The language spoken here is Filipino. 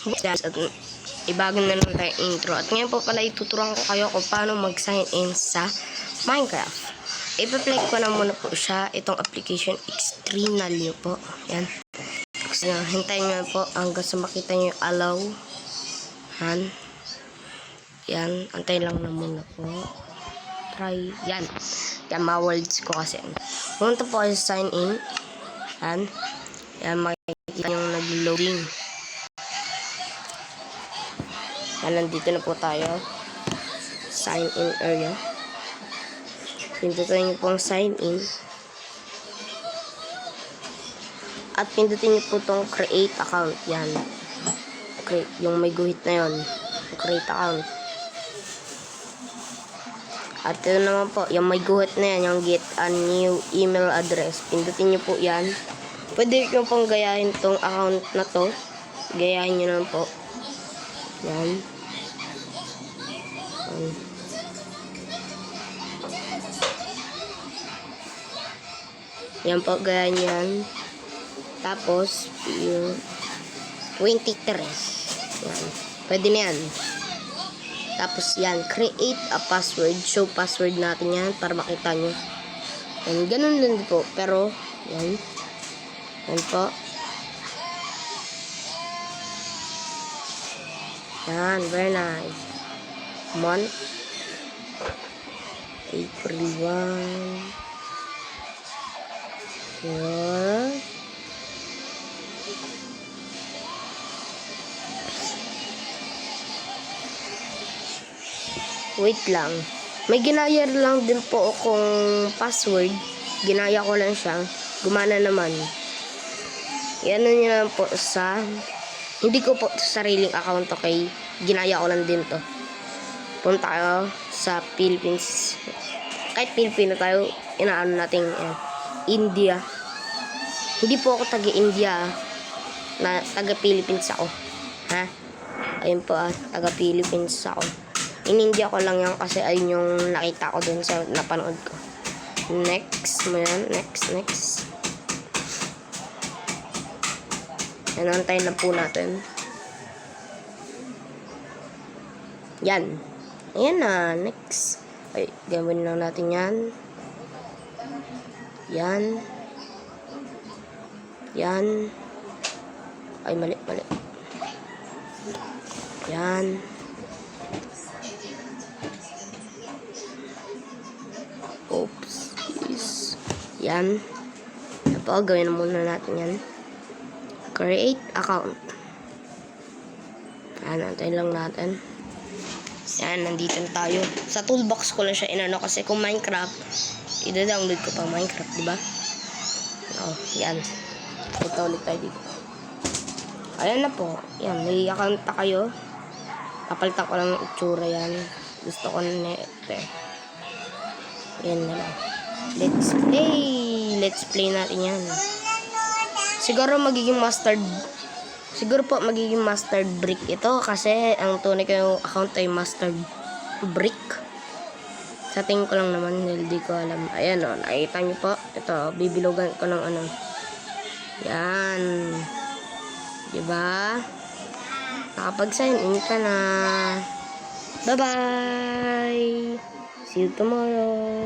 At ibago na lang tayo intro. At ngayon po pala ituturuan ko kayo kung paano mag-sign in sa Minecraft. Ipa-play ko na muna po siya. Itong application, external nyo po. Yan. So, hintayin nyo po hanggang sa makita nyo yung allow. Yan. Antay lang na muna po. Try. Yan. Yan, ma-words ko kasi. Punta po kayo sign in. Yan, makikita yung nag-loading. Yan, nandito na po tayo. Sign in area. Pindutin nyo pong sign in. At pindutin nyo po itong create account. Yan. Okay, yung may guhit na yun. Create account. At ito naman po, yung may guhit na yan, yung get a new email address. Pindutin nyo po yan. Pwede nyo pong gayahin itong account na to. Gayahin nyo naman po. Yan. Yan po, gayahin nyo yan. Tapos, yung 23. Yan. Pwede na yan. Tapos yan, create a password. Show password natin yan para makita nyo. Yan, ganun din po. Pero, yan. Yan po. Yan, very nice. Month. April 1. Yan. Wait lang. May ginaya lang din po akong password. Ginaya ko lang siya. Gumana naman. Yan nyo lang po sa... Hindi ko po sa sariling account, okay? Ginaya ko lang din to. Punta kayo sa Philippines. Kahit Pilipino tayo, inaano natin India. Hindi po ako taga-India. Taga-Philippines ako. Ha? Ayun po taga-Philippines ako. In-India ko lang yan kasi ayun yung nakita ko dun sa napanood ko. Next mo yan. Next. Antayin na po natin. Yan. Ayan na. Next. Ay, gawin lang natin yan. Yan. Ay, mali. Yan. Oops. Yan. Ito, gawin na muna natin yan. Create account. Yan, antayin lang natin. Yan, nandito na tayo. Sa toolbox ko lang siya inano kasi kung Minecraft, i-download ko pa Minecraft, diba? Oh, yan. Ito ulit tayo dito. Ayan na po. Yan, may account na kayo. Kapalitan ko lang ng itsura yan. Gusto ko na ito. Yan na lang. Let's play natin yan. Siguro magiging mustard brick ito kasi ang tunay ko yung account ay mustard brick. Sa tingin ko lang naman, hindi ko alam. Ayan o, nakita nyo po. Ito, bibilugan ko ng ano. Yan. Diba? Nakapag-sign in ka na. Bye-bye! See you tomorrow!